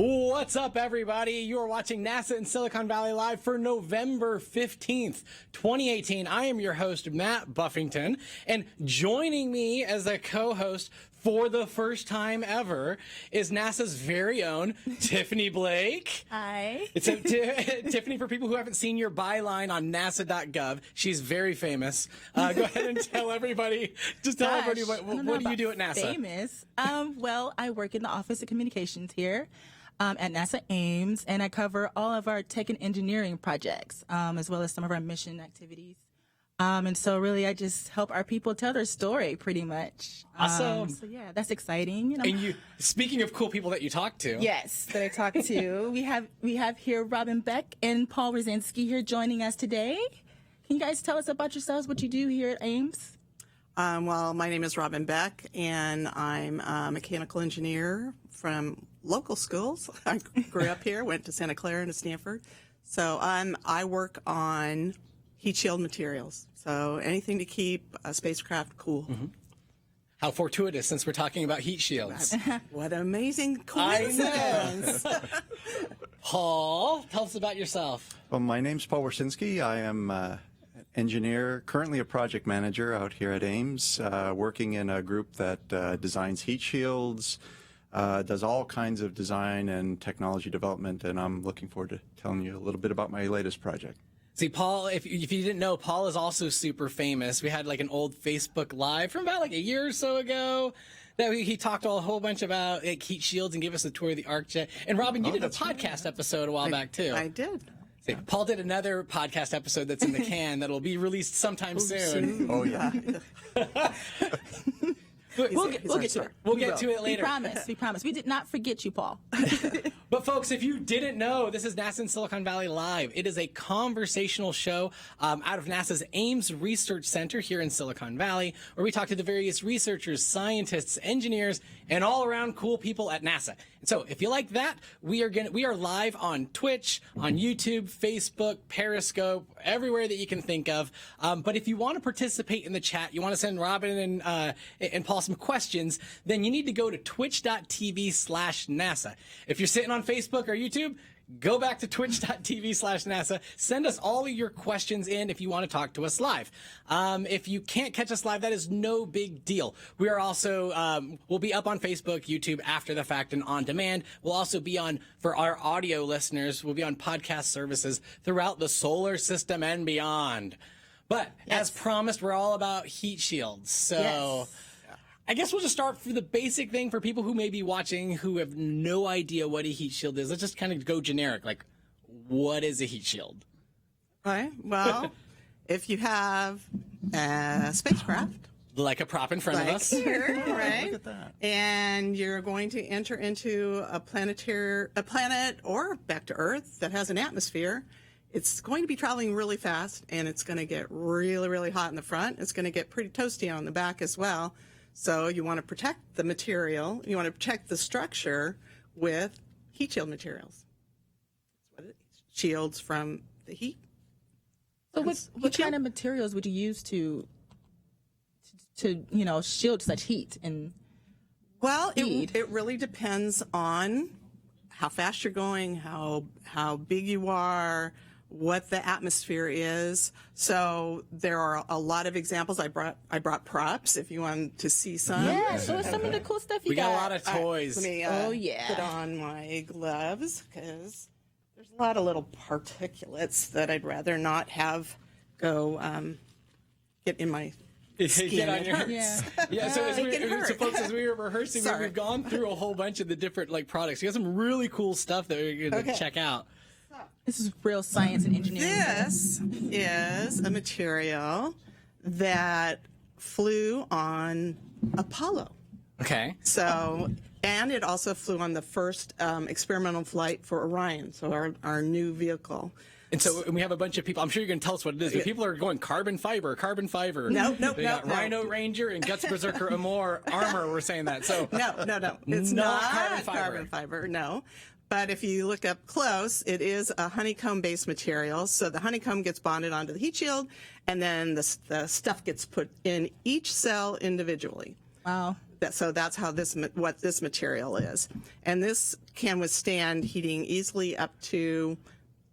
What's up, everybody? You are watching NASA in Silicon Valley Live for November 15th, 2018. I am your host, Matt Buffington, and joining me as a co-host for the first time ever is NASA's very own Tiffany Blake. Hi. It's Tiffany, for people who haven't seen your byline on nasa.gov, she's very famous. Go ahead and tell everybody, everybody what do you do at NASA? Famous? Well, I work in the Office of Communications here at NASA Ames, and I cover all of our tech and engineering projects, as well as some of our mission activities. And so really I just help our people tell their story pretty much. Awesome. So yeah, that's exciting. And you, speaking of cool people that you talk to. Yes, that I talk to. we have here Robin Beck and Paul Rosinski here joining us today. Can you guys tell us about yourselves, what you do here at Ames? Well, my name is Robin Beck, and I'm a mechanical engineer from local schools. I grew up here, went to Santa Clara and to Stanford. So I work on heat shield materials. So anything to keep a spacecraft cool. Mm-hmm. How fortuitous, since we're talking about heat shields. What an amazing coincidence. Paul, tell us about yourself. Well, my name's Paul Warsinski. I am an engineer, currently a project manager out here at Ames, working in a group that designs heat shields, does all kinds of design and technology development, and I'm looking forward to telling you a little bit about my latest project. See, Paul, if you didn't know, Paul is also super famous. We had like an old Facebook Live from about like a year or so ago that he talked a whole bunch about like heat shields and gave us a tour of the Arc Jet. And Robin, you did a podcast episode a while back too. I did. See, Paul did another podcast episode that's in the can that'll be released sometime soon. Oh, yeah. We'll get to it. We'll get to it later. We promise. We did not forget you, Paul. But folks, if you didn't know, this is NASA in Silicon Valley Live. It is a conversational show out of NASA's Ames Research Center here in Silicon Valley, where we talk to the various researchers, scientists, engineers, and all around cool people at NASA. And so if you like that, we are live on Twitch, on YouTube, Facebook, Periscope, everywhere that you can think of. But if you want to participate in the chat, you want to send Robin and Paul some questions, then you need to go to twitch.tv/NASA. If you're sitting on Facebook or YouTube, go back to twitch.tv/NASA. Send us all of your questions in if you want to talk to us live. If you can't catch us live, that is no big deal. We are also, we'll be up on Facebook, YouTube after the fact and on demand. We'll also be on, for our audio listeners, we'll be on podcast services throughout the solar system and beyond. But as promised, we're all about heat shields. So I guess we'll just start for the basic thing for people who may be watching who have no idea what a heat shield is. Let's just kind of go generic. Like, what is a heat shield? Okay. Well, if you have a spacecraft, like a prop in front of us. Here, right? Look at that. And you're going to enter into a planet or back to Earth that has an atmosphere. It's going to be traveling really fast, and it's going to get really, really hot in the front. It's going to get pretty toasty on the back as well. So you want to protect the material. You want to protect the structure with heat shield materials. That's what it is. Shields from the heat. So what kind of materials would you use to shield such heat? And well, it really depends on how fast you're going, how big you are, what the atmosphere is. So there are a lot of examples. I brought props if you want to see some. yeah, show us some of the cool stuff you got. We got a lot of toys. Let me put on my gloves because there's a lot of little particulates that I'd rather not have go get in my skin. Get on your It hurts. So folks, as we were rehearsing, we've gone through a whole bunch of the different products. You got some really cool stuff that we're going to check out. This is real science and engineering. This is a material that flew on Apollo. Okay. So, and it also flew on the first experimental flight for Orion, so our new vehicle. And so we have a bunch of people. I'm sure you're going to tell us what it is, but people are going carbon fiber. No. They got Rhino Ranger and Guts Berserker Armor. We're saying that. So No. It's not carbon fiber. No. But if you look up close, it is a honeycomb-based material. So the honeycomb gets bonded onto the heat shield, and then the stuff gets put in each cell individually. Wow. So that's how what this material is. And this can withstand heating easily up to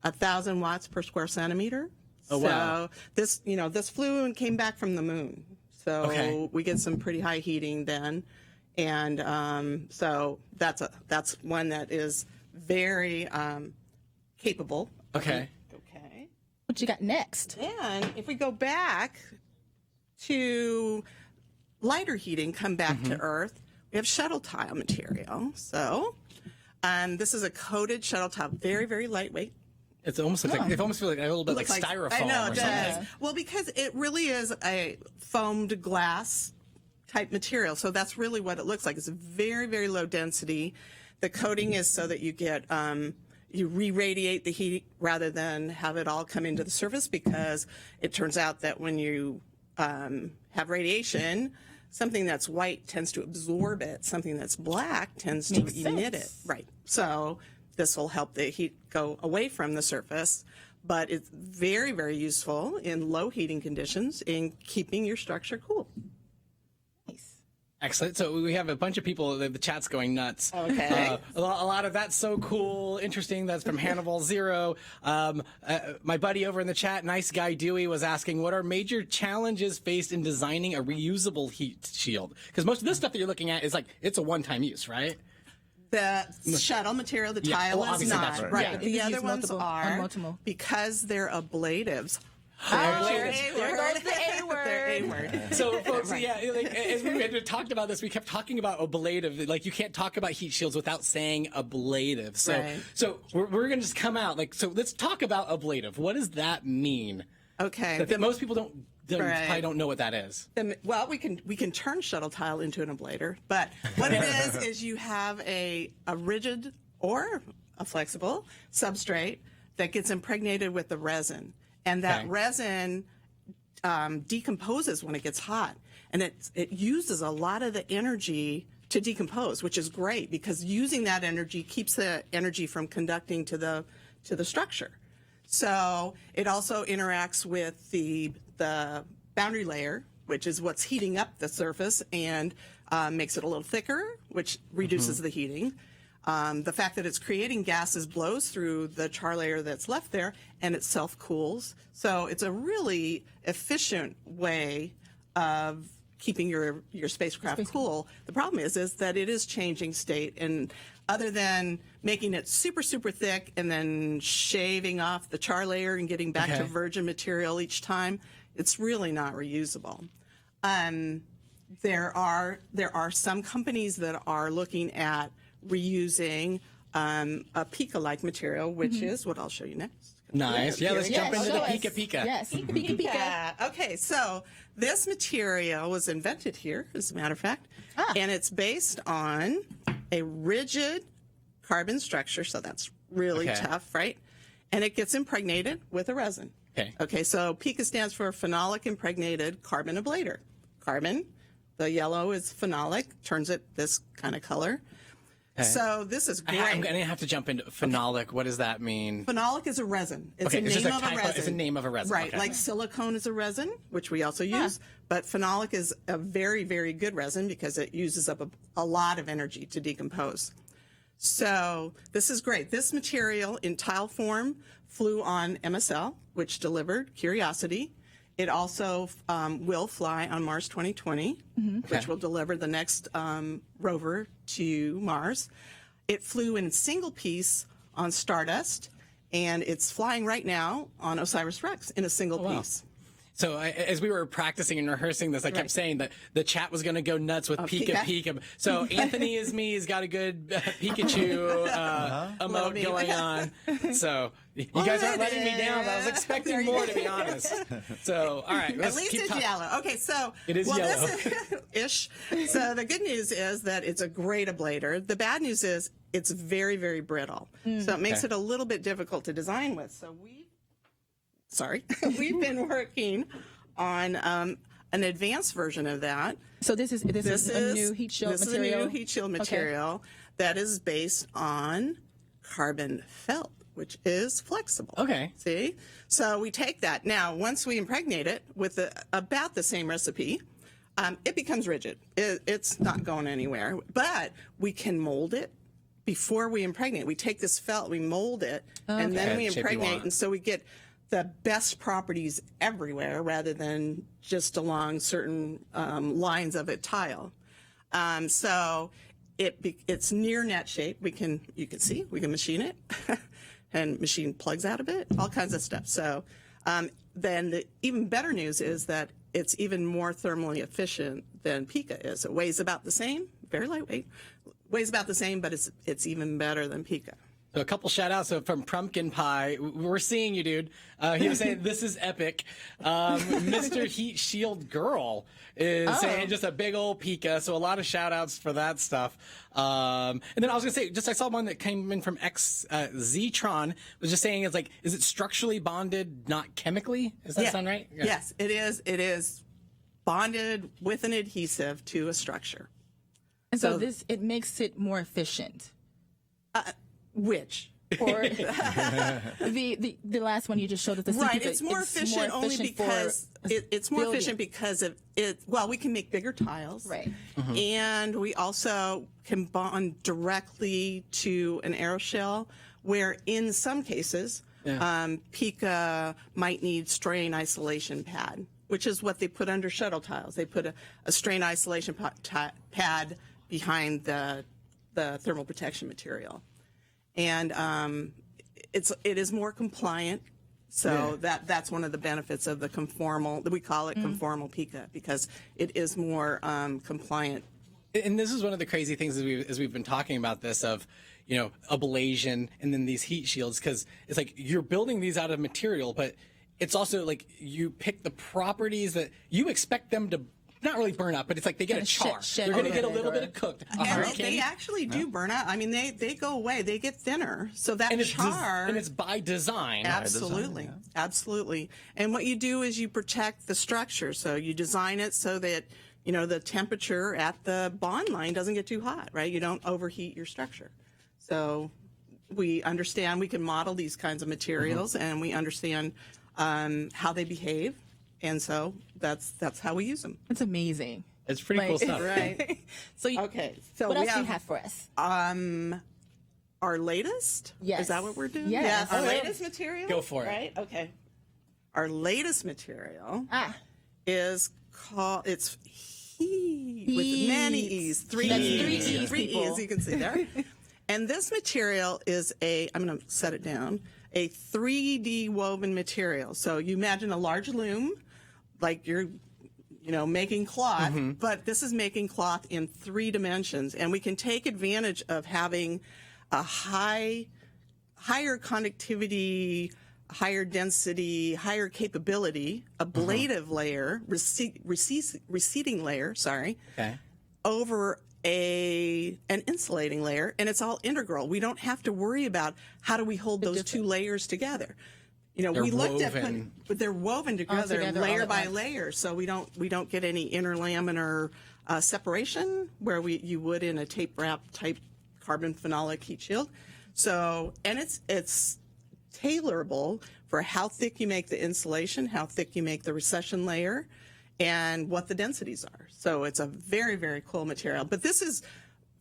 1,000 watts per square centimeter. Oh, wow. So this flew and came back from the moon. So we get some pretty high heating then. And so that's one that is very capable. Okay. Okay. What you got next? And if we go back to lighter heating, come back to Earth, we have shuttle tile material. So this is a coated shuttle tile, very, very lightweight. It almost looks like, it almost feels like a little bit like styrofoam I know, or it something. does. Well, because it really is a foamed glass type material. So that's really what it looks like. It's very, very low density. The coating is so that you get, you re-radiate the heat rather than have it all come into the surface, because it turns out that when you have radiation, something that's white tends to absorb it. Something that's black tends to emit it. Right. So this will help the heat go away from the surface, but it's very, very useful in low heating conditions in keeping your structure cool. Nice. Excellent. So we have a bunch of people, the chat's going nuts. Okay. A lot of that's so cool, interesting. That's from Hannibal Zero. My buddy over in the chat, Nice Guy Dewey, was asking, what are major challenges faced in designing a reusable heat shield? Because most of this stuff that you're looking at is like, it's a one-time use, right? The shuttle material, the Yeah, tile well, is obviously not. that's right. Right. Yeah. But the It is other used ones multiple- on are, multiple. because they're ablatives. There A-word. goes the A-word. They're A-word. So, folks, yeah, like, as we had talked about this, we kept talking about ablative. Like, you can't talk about heat shields without saying ablative. So, Right. so we're going to just come out. Like, so let's talk about ablative. What does that mean? Okay. Most people don't Right. probably don't know what that is. Well, we can turn shuttle tile into an ablator, but what it is you have a rigid or a flexible substrate that gets impregnated with the resin, and that Okay. resin decomposes when it gets hot, and it uses a lot of the energy to decompose, which is great because using that energy keeps the energy from conducting to the structure. So it also interacts with the boundary layer, which is what's heating up the surface, and makes it a little thicker, which reduces the heating. The fact that it's creating gases blows through the char layer that's left there, and it self-cools. So it's a really efficient way of keeping your spacecraft cool. The problem is that it is changing state, and other than making it super, super thick and then shaving off the char layer and getting back to virgin material each time, it's really not reusable. There are some companies that are looking at reusing a Pika-like material, which is what I'll show you next. Nice. Yeah, let's jump into the show us. Pika. Yes, Pika. Yeah. Okay, so this material was invented here, as a matter of fact, and it's based on a rigid carbon structure, so that's really tough, right? And it gets impregnated with a resin. Okay, so Pika stands for phenolic impregnated carbon ablator. Carbon, the yellow is phenolic, turns it this kind of color. So this is great. I'm going to have to jump into phenolic. What does that mean? Phenolic is a resin. It's Okay, a it's just name a of a type of- resin. it's a name of a resin, Right, okay. like silicone is a resin, which we also use, but phenolic is a very, very good resin because it uses up a lot of energy to decompose. So this is great. This material in tile form flew on MSL, which delivered Curiosity. It also will fly on Mars 2020, which will deliver the next rover to Mars. It flew in single piece on Stardust, and it's flying right now on OSIRIS-REx in a single piece. So as we were practicing and rehearsing this, I kept saying that the chat was going to go nuts with Pika. So Anthony is me. He's got a good Pikachu emote going on. So you guys aren't letting me down, but I was expecting more, to be honest. So, all right. At least it's yellow. Okay, so It is yellow. This is ish. So the good news is that it's a great ablator. The bad news is it's very, very brittle. So it makes it a little bit difficult to design with. So we've been working on an advanced version of that. So this is a new heat shield this material. Is a new heat shield material that is based on carbon felt, which is flexible. Okay. See? So we take that. Now, once we impregnate it with about the same recipe, It becomes rigid. It's not going anywhere. But we can mold it before we impregnate. We take this felt, we mold it, and then we Shape you impregnate, want. and so we get the best properties everywhere rather than just along certain lines of a tile. So it's near net shape. You can see, we can machine it and machine plugs out of it, all kinds of stuff. So then the even better news is that it's even more thermally efficient than Pika is. It weighs about the same, very lightweight, weighs about the same, but it's even better than Pika. So a couple shout outs from Pumpkin Pie. We're seeing you, dude. He was saying this is epic. Mr. Heat Shield Girl is saying just a big old Pika. So a lot of shout outs for that stuff. And then I was gonna say, I saw one that came in from Ztron was just saying is it structurally bonded, not chemically? Does that sound right? Yeah. Yes, it is. It is bonded with an adhesive to a structure. And so it makes it more efficient. Which? Or the last one you just showed us. Right, it's more efficient only because it's more efficient because of it. Well, we can make bigger tiles, right? And we also can bond directly to an aeroshell, where in some cases, Pika might need strain isolation pad, which is what they put under shuttle tiles. They put a strain isolation pad behind the thermal protection material. And it is more compliant, so that's one of the benefits of the conformal. We call it conformal Pika because it is more compliant. And this is one of the crazy things as we've been talking about this of, ablation and then these heat shields, because it's like you're building these out of material, but it's also like you pick the properties that you expect them to not really burn up, but it's like they get a char. They're going to get a little bit of cooked. And they actually do burn out. I mean, they go away. They get thinner. So that char... and it's by design. Absolutely. Absolutely. And what you do is you protect the structure. So you design it so that, the temperature at the bond line doesn't get too hot, right? You don't overheat your structure. So we understand we can model these kinds of materials and we understand how they behave. And so that's how we use them. It's amazing. It's pretty cool stuff. Right. So So what else do you have for us? Our latest? Yes. Is that what we're doing? Yes. Our latest material? Go for it. Right? Okay. Our latest material is called, it's heat with many E's. Three E's. Three E's, you can see there. And this material is I'm going to set it down, a 3D woven material. So you imagine a large loom, like you're, making cloth, but this is making cloth in 3 dimensions. And we can take advantage of having a higher conductivity, higher density, higher capability, ablative layer, receding layer, over an insulating layer, and it's all integral. We don't have to worry about how do we hold those 2 layers together. We looked at they're woven together layer by layer, so we don't get any interlaminar separation where you would in a tape wrap type carbon phenolic heat shield. So, and it's tailorable for how thick you make the insulation, how thick you make the recession layer, and what the densities are. So it's a very, very cool material. But this is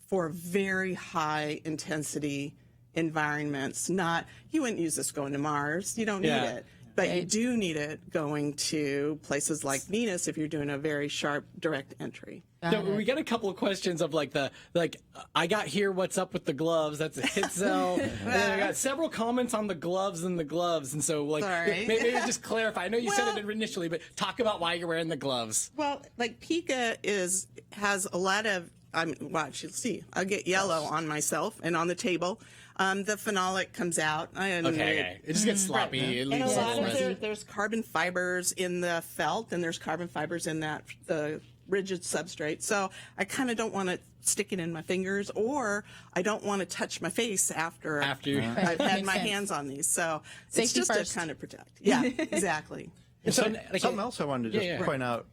for very high intensity environments. You wouldn't use this going to Mars. You don't need it. But you do need it going to places like Venus if you're doing a very sharp direct entry. So we got a couple of questions of I got here, what's up with the gloves? That's a hit cell. And then I got several comments on the gloves. And so maybe just clarify. I know you said it initially, but talk about why you're wearing the gloves. Well, Pika has a lot of, watch, you'll see, I'll get yellow on myself and on the table. The phenolic comes out. Okay. It just gets sloppy. It and leaves a lot residue. of there's carbon fibers in the felt, and there's carbon fibers in the rigid substrate. So I kind of don't want to stick it in my fingers, or I don't want to touch my face after I've had my hands on these. So it's just to kind of protect. Yeah, exactly. Something else I wanted to just point out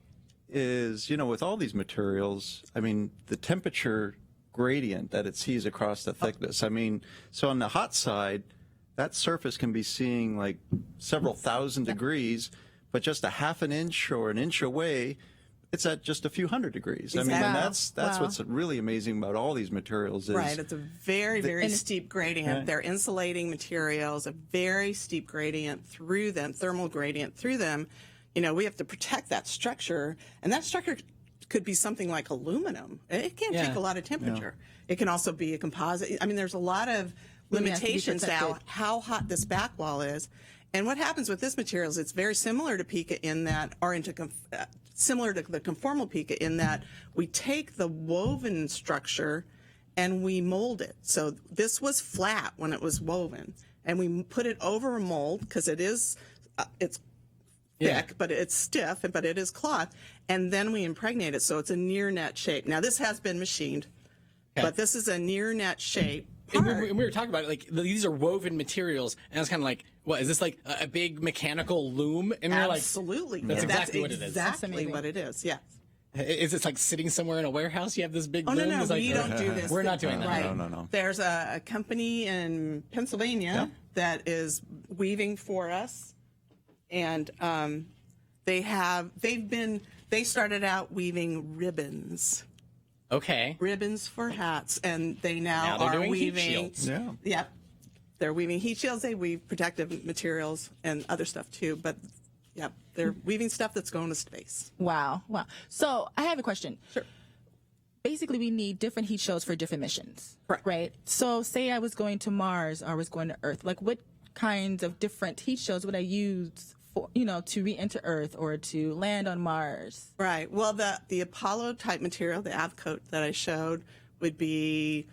is, with all these materials, the temperature gradient that it sees across the thickness. So on the hot side, that surface can be seeing several thousand degrees, but just a half an inch or an inch away, it's at just a few hundred degrees. I mean, Exactly. and that's Wow. what's really amazing about all these materials is Right, it's a very, very steep gradient. They're insulating materials, a very steep gradient through them, thermal gradient through them. You know, we have to protect that structure, and that structure could be something like aluminum. It can't take a lot of temperature. It can also be a composite. I mean, there's a lot of limitations now protected. how hot this back wall is. And what happens with this material is it's very similar to Pika in that, or similar to the conformal Pika in that we take the woven structure and we mold it. So this was flat when it was woven, and we put it over a mold because it is, it's thick, but it's stiff, but it is cloth, and then we impregnate it so it's a near net shape. Now this has been machined, but this is a near net shape. And we were talking about it, like these are woven materials, and I was kind of like, what is this, like a big mechanical loom? And we're like, Absolutely. that's exactly what it is. Exactly what it is, yes. is this like sitting somewhere in a warehouse? You have this big Oh, loom? no, It's like, we don't do this. We're not doing that. Right. No. There's a company in Pennsylvania that is weaving for us, and they started out weaving ribbons. Okay. Ribbons for hats, and they now they're are doing heat weaving. shields. Yeah. Yep, they're weaving heat shields. They weave protective materials and other stuff too. But yep, they're weaving stuff that's going to space. Wow. So I have a question. Sure. Basically, we need different heat shields for different missions. Correct. Right? So say I was going to Mars or I was going to Earth. Like, what kinds of different heat shields would I use for, to re-enter Earth or to land on Mars? Right. Well, the Apollo type material, the Avcoat that I showed, would be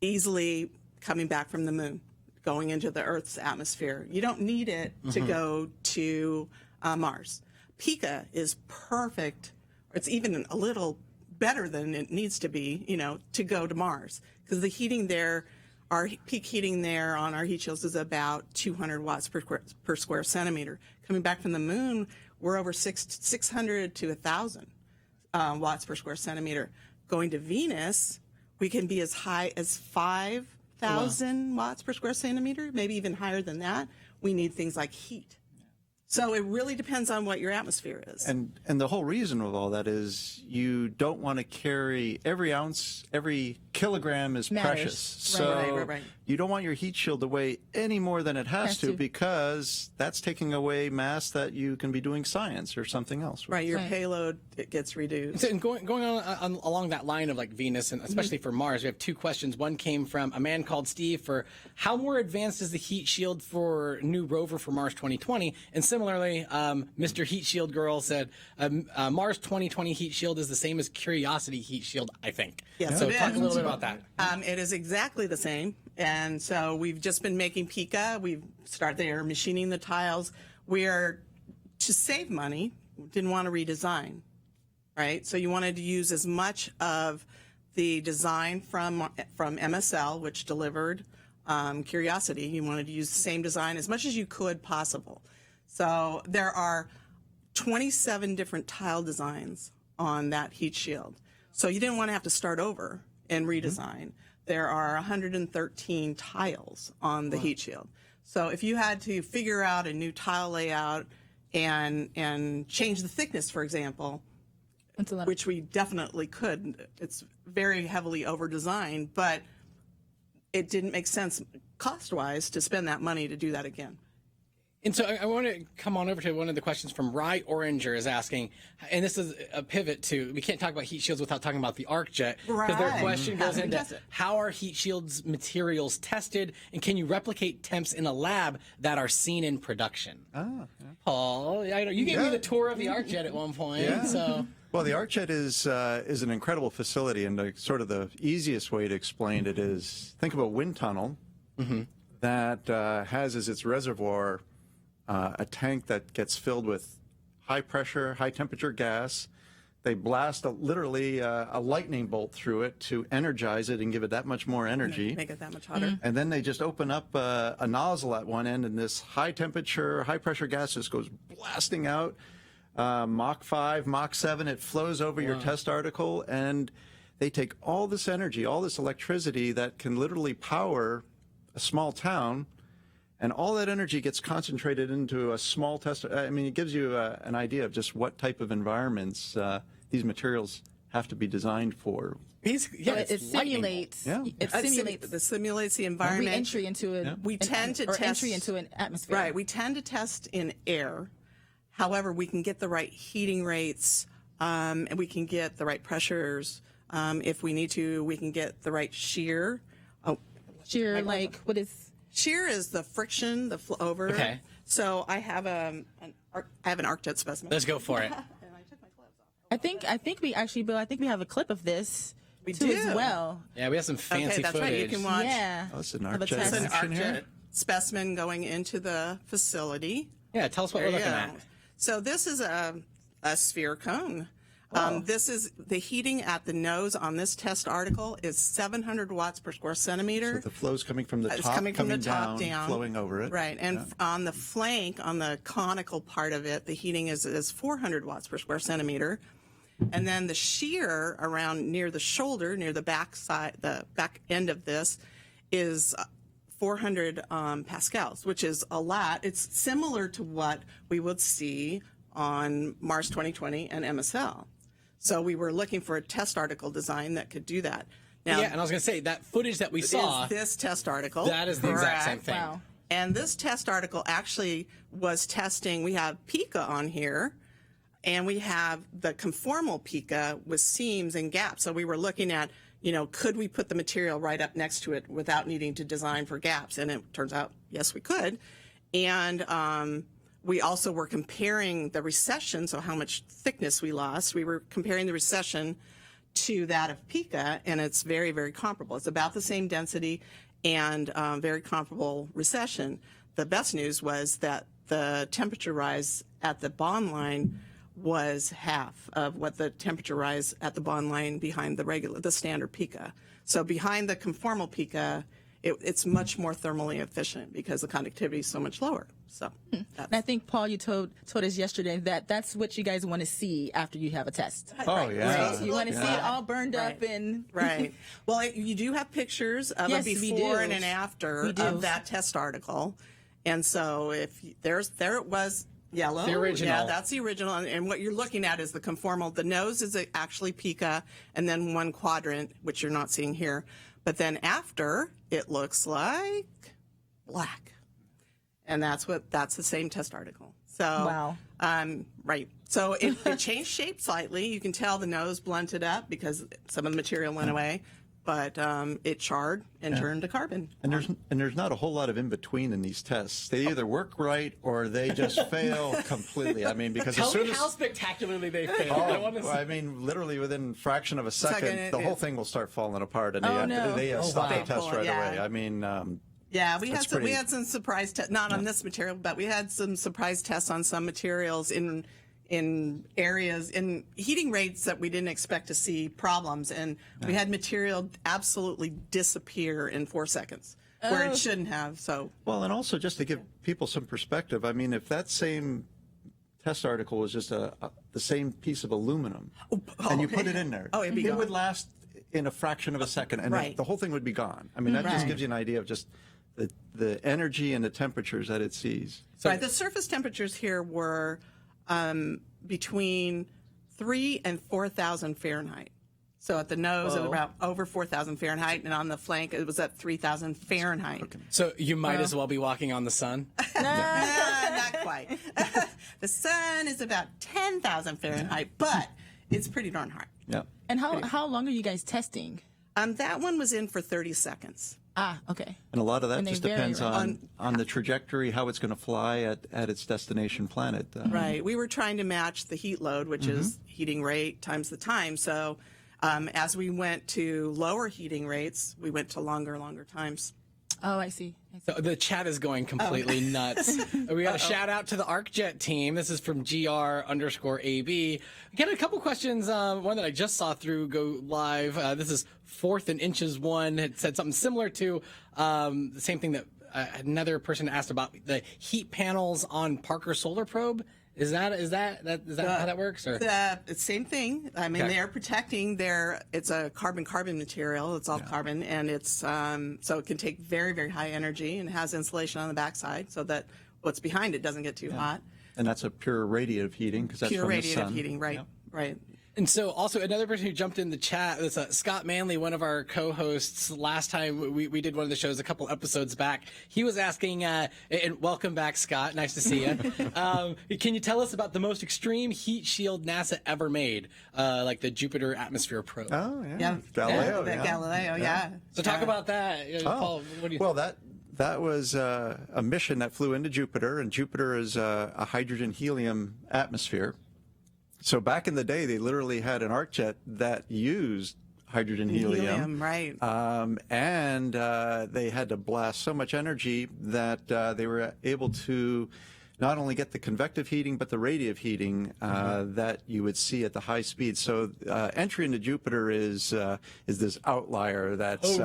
easily coming back from the moon, going into the Earth's atmosphere. You don't need it to go to Mars. Pika is perfect, or it's even a little better than it needs to be, to go to Mars, because the heating there, our peak heating there on our heat shields is about 200 watts per square centimeter. Coming back from the moon, we're over 600 to 1,000 watts per square centimeter. Going to Venus, we can be as high as 5,000 watts per square centimeter, maybe even higher than that. We need things like heat. So it really depends on what your atmosphere is. And the whole reason of all that is you don't want to carry every ounce, every kilogram is Matters. precious. So Right. you don't want your heat shield to weigh any more than it has to, because that's taking away mass that you can be doing science or something else. Right, your Right. payload, it gets reduced. So, and going on along that line of like Venus and especially for Mars, we have two questions. One came from a man called Steve for how more advanced is the heat shield for new rover for Mars 2020? And similarly, Mr. Heat Shield Girl said Mars 2020 heat shield is the same as Curiosity heat shield, I think. Yes, So it talk is. a little bit about that. It is exactly the same. And so we've just been making Pika. We've started there machining the tiles. We are, to save money, didn't want to redesign, right? So you wanted to use as much of the design from MSL, which delivered Curiosity. You wanted to use the same design as much as you could possible. So there are 27 different tile designs on that heat shield. So you didn't want to have to start over and redesign. There are 113 tiles on the heat shield. So if you had to figure out a new tile layout and change the thickness, for example, That's a lot. which we definitely could, it's very heavily over-designed, but it didn't make sense cost-wise to spend that money to do that again. And so I want to come on over to one of the questions from Rye Oranger is asking, and this is a pivot to, we can't talk about heat shields without talking about the arc jet, because their Right. question How goes do we into test it? how are heat shields materials tested, and can you replicate temps in a lab that are seen in production? Paul, I know you gave me the tour of the arc jet at one point, so. Well, the ArcJet is an incredible facility, and sort of the easiest way to explain it is think of a wind tunnel that has as its reservoir a tank that gets filled with high pressure, high temperature gas. They blast literally a lightning bolt through it to energize it and give it that much more energy. Make it that much hotter. And then they just open up a nozzle at one end, and this high temperature, high pressure gas just goes blasting out. Mach 5, Mach 7, it flows over your test article, and they take all this energy, all this electricity that can literally power a small town, And all that energy gets concentrated into a small test. I mean, it gives you an idea of just what type of environments these materials have to be designed for. Basically, So yeah, it simulates. Yeah. It simulates the environment. re-entry into an We tend to test entry into an atmosphere. Right. We tend to test in air. However, we can get the right heating rates, and we can get the right pressures. If we need to, we can get the right shear. Oh, Sheer, like what is? shear is the friction, the flow over. Okay. So I have an arc jet specimen. let's go for it. And I took my gloves off. I think we actually, Bill. I think we have a clip of this We too do. as well. Yeah, we have some fancy Okay, that's footage. right. You can watch. Yeah. Oh, it's an Of arc a jet test. It's an action arc here. jet specimen going into the facility. Yeah, tell us what There we're you looking go. at. So this is a sphere cone. Oh. This is the heating at the nose on this test article is 700 watts per square centimeter. So the flow's coming from the It's top, coming from the top down, flowing over it. Right, and on the flank, on the conical part of it, the heating is 400 watts per square centimeter. And then the shear around near the shoulder, near the back side, the back end of this, is 400 pascals, which is a lot. It's similar to what we would see on Mars 2020 and MSL. So we were looking for a test article design that could do that. Now, Yeah, and I was going to say, that footage that we saw, is this test article. that is the exact same Correct. thing. Wow. And this test article actually was testing, we have Pika on here, and we have the conformal Pika with seams and gaps. So we were looking at, could we put the material right up next to it without needing to design for gaps? And it turns out, yes, we could. And we also were comparing the recession, so how much thickness we lost. We were comparing the recession to that of Pika, and it's very, very comparable. It's about the same density and very comparable recession. The best news was that the temperature rise at the bond line was half of what the temperature rise at the bond line behind the standard Pika. So behind the conformal Pika, it's much more thermally efficient because the conductivity is so much lower. So, And I think, Paul, you told us yesterday that that's what you guys want to see after you have a test. Oh, yeah. Right? You want to see it all burned up Right. and Right. Well, you do have pictures of Yes, a we before do. and an after We do. of that test article. And so if there it was yellow. The original. Yeah, that's the original. And what you're looking at is the conformal. The nose is actually Pika and then one quadrant, which you're not seeing here. But then after, it looks like black. And that's the same test article. So, Wow. Right. So it changed shape slightly. You can tell the nose blunted up because some of the material went away, but it charred and turned to carbon. And there's not a whole lot of in between in these tests. They either work right or they just fail completely. I mean, because Tell as soon me as how spectacularly they failed. I want to well, I mean, literally within a fraction of a second, Second, the whole thing will start falling apart, and Oh, no. they stop wow. the test Pull it, right yeah. away. I mean, Yeah, we That's had pretty- some surprise tests, not on this material, but we had some surprise tests on some materials in areas in heating rates that we didn't expect to see problems, and we had material absolutely disappear in 4 seconds where it shouldn't have. So well, and also just to give people some perspective, I mean, if that same test article was just the same piece of aluminum, and you put it in there, it'd be it gone. would last in a fraction of a second, and Right. the whole thing would be gone. I mean, that just Right. gives you an idea of just the energy and the temperatures that it sees. right, the surface temperatures here were between 3,000 and 4,000 Fahrenheit. So at the nose, it was about over 4,000 Fahrenheit, and on the flank, it was at 3,000 Fahrenheit. So you might as well be walking on the sun. Not quite. The sun is about 10,000 Fahrenheit, but it's pretty darn hot. Yeah. And how long are you guys testing? That one was in for 30 seconds. Ah, okay. And a lot of that And they just vary, depends right? on the trajectory, how it's going to fly at its destination planet. Right. We were trying to match the heat load, which is heating rate times the time. So as we went to lower heating rates, we went to longer times. Oh, I see. So the chat is going completely nuts. We got a shout out to the ArcJet team. This is from GR_AB. Get a couple questions. One that I just saw through go live. This is 4th and Inches 1. It said something similar to the same thing that another person asked about the heat panels on Parker Solar Probe. Is that how that works? Or The same thing. I mean, Okay. they're protecting it's a carbon material. It's all carbon, and it's so it can take very, very high energy and has insulation on the backside so that what's behind it doesn't get too hot. And that's a pure radiative heating because that's Pure from the radiative sun. heating, right? Right. And so also another person who jumped in the chat is Scott Manley, one of our co-hosts. Last time we did one of the shows a couple episodes back, he was asking, and welcome back, Scott. Nice to see you. Can you tell us about the most extreme heat shield NASA ever made, like the Jupiter Atmosphere Probe? Oh, yeah. Yeah. Galileo, The yeah. Galileo, yeah. So talk about that. Paul, what do you Well, that was a mission that flew into Jupiter, and Jupiter is a hydrogen-helium atmosphere. So back in the day, they literally had an arc jet that used hydrogen-helium. Right. And they had to blast so much energy that they were able to not only get the convective heating, but the radiative heating that you would see at the high speed. So entry into Jupiter is this outlier that's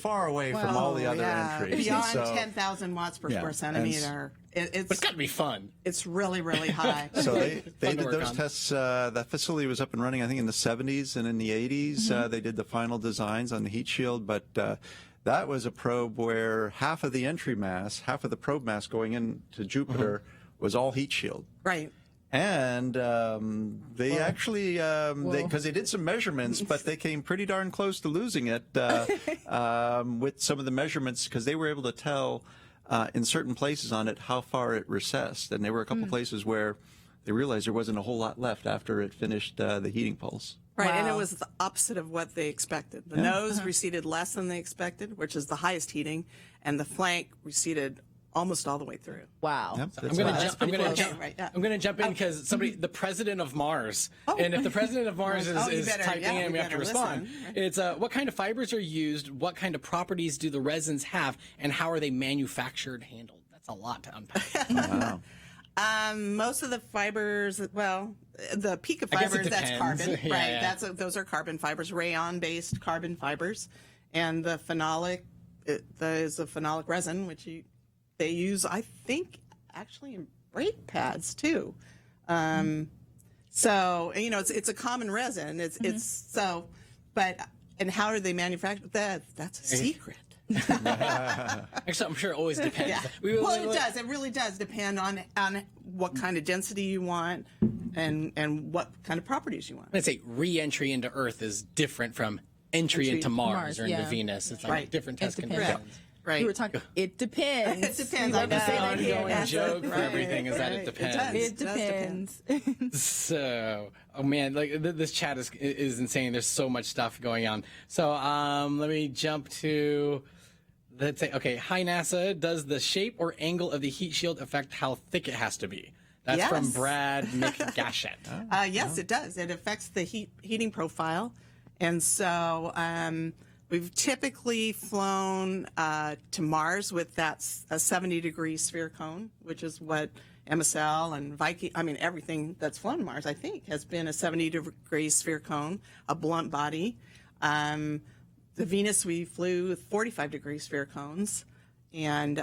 far away from all the other entries. Beyond So- 10,000 watts per Yeah, square centimeter. But it's got to be fun. It's really, really high. So they Fun did to work those on. tests. That facility was up and running, I think, in the 70s and in the 80s. They did the final designs on the heat shield, but that was a probe where half of the entry mass, half of the probe mass going into Jupiter was all heat shield. Right. And they actually, because they did some measurements, but they came pretty darn close to losing it with some of the measurements because they were able to tell in certain places on it how far it recessed. And there were a couple places where they realized there wasn't a whole lot left after it finished the heating pulse. Right, and it Wow. was the opposite of what they expected. The nose receded less than they expected, which is the highest heating, and the flank receded almost all the way through. Wow. Yep, I'm that's gonna right. jump. I'm pretty gonna cool. jump. Okay, right, yeah. I'm gonna jump in because the president of Mars, and if the president of Mars Oh, you is better- typing yeah, in, we we have to better respond. listen, right? It's what kind of fibers are used, what kind of properties do the resins have, and how are they manufactured, handled? That's a lot to unpack. Wow. Most of the fibers, well, the Pika I guess it fibers, that's depends. carbon, Yeah, right? yeah. Those are carbon fibers, rayon-based carbon fibers, and the phenolic is a phenolic resin, which they use, I think, actually in brake pads too. So it's a common resin. It's so, but and how do they manufacture that? That's a secret. Actually, I'm sure it always depends. Yeah. Well, it does. It really does depend on what kind of density you want and what kind of properties you want. Let's say re-entry into Earth is different from entry into Mars, Mars, or into yeah. Venus. It's like Right. different test depends. conditions. Right. We were talking. It depends. It depends. We I love to know. say that Ongoing here. That's joke for right, everything is that it right. depends. does. It does depends. So, oh man, like this chat is insane. There's so much stuff going on. So, let me jump to, let's say, okay, hi NASA. Does the shape or angle of the heat shield affect how thick it has to be? That's from Yes. Brad McGashett. Yes, it does. It affects the heating profile, and so we've typically flown to Mars with a 70-degree sphere cone, which is what MSL and Viking. I mean, everything that's flown to Mars, I think, has been a 70-degree sphere cone, a blunt body. The Venus, we flew with 45-degree sphere cones, and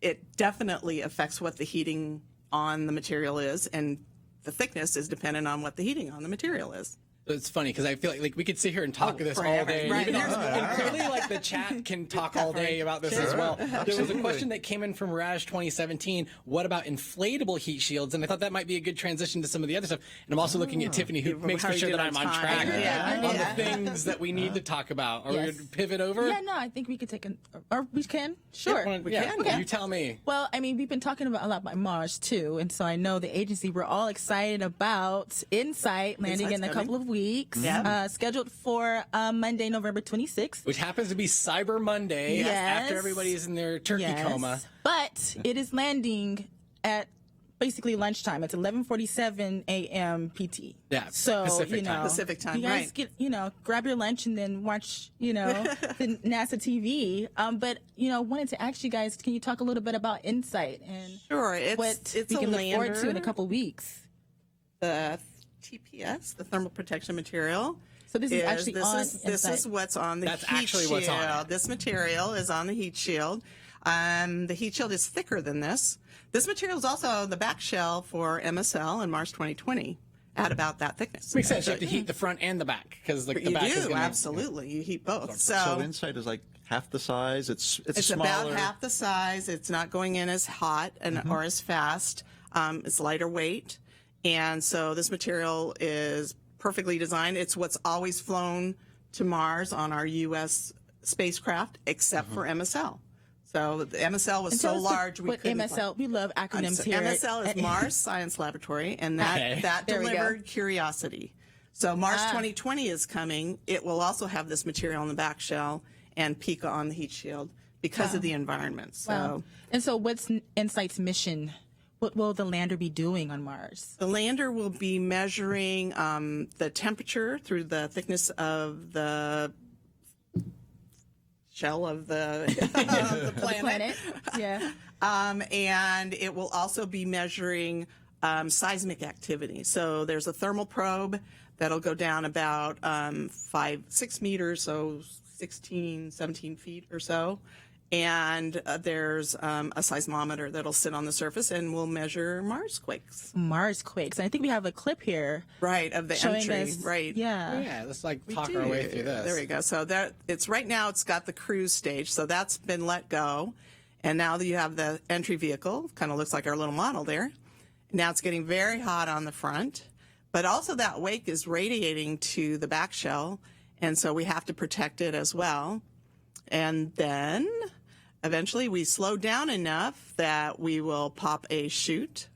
it definitely affects what the heating on the material is, and the thickness is dependent on what the heating on the material is. It's funny because I feel like we could sit here and talk this all forever. day. Right. Even and clearly, like the chat can talk all day about this as well. There was a question that came in from Raj 2017. What about inflatable heat shields? And I thought that might be a good transition to some of the other stuff. And I'm also looking at Tiffany, who makes How me you sure doing that I'm on on time? track Yeah. on Yeah. the things that we need to talk about. Are we Yes. going to pivot over? Yeah, no, I think we could take or we can. Sure. Yeah, can. You tell me. Well, I mean, we've been talking about a lot about Mars too, and so I know the agency we're all excited about InSight landing in a InSight's couple of weeks. Yeah. Scheduled for Monday, November 26th. Which happens to be Cyber Monday Yes. after everybody's in their turkey coma. But it is landing at basically lunchtime. It's 11:47 a.m. PT. Yeah, So Pacific time. Pacific time, You guys right. get grab your lunch and then watch the NASA TV. But wanted to ask you guys, can you talk a little bit about InSight and Sure, what it's we a can look forward to in a lander. couple weeks? The TPS, the thermal protection material. So this is actually on this is InSight. what's on the That's heat actually shield. what's on it. This material is on the heat shield. The heat shield is thicker than this. This material is also the back shell for MSL and Mars 2020 at about that thickness. Makes sense. You have to heat the front and the back because the You back is do, going to... absolutely. You heat both. So Insight is like half the size. It's smaller. About half the size. It's not going in as hot and or as fast. It's lighter weight. And so this material is perfectly designed. It's what's always flown to Mars on our U.S. spacecraft, except for MSL. So the MSL was so large we couldn't. MSL, we love acronyms here. MSL is Mars Science Laboratory, and that There we go. delivered Curiosity. So Mars 2020 is coming. It will also have this material on the back shell and Pika on the heat shield because of the environment. So. Wow. And so what's InSight's mission? What will the lander be doing on Mars? The lander will be measuring the temperature through the thickness of the shell of the, of the planet. Yeah. And it will also be measuring seismic activity. So there's a thermal probe that'll go down about 6 meters, so 16, 17 feet or so. And there's a seismometer that'll sit on the surface and will measure Mars quakes. Mars quakes. And I think we have a clip here. Right, of the showing entry. us, Right. Yeah. Yeah, let's like talk our way through this. There we go. So that it's right now it's got the cruise stage, so that's been let go. And now that you have the entry vehicle, kind of looks like our little model there. Now it's getting very hot on the front, but also that wake is radiating to the back shell, and so we have to protect it as well. And then eventually we slow down enough that we will pop a chute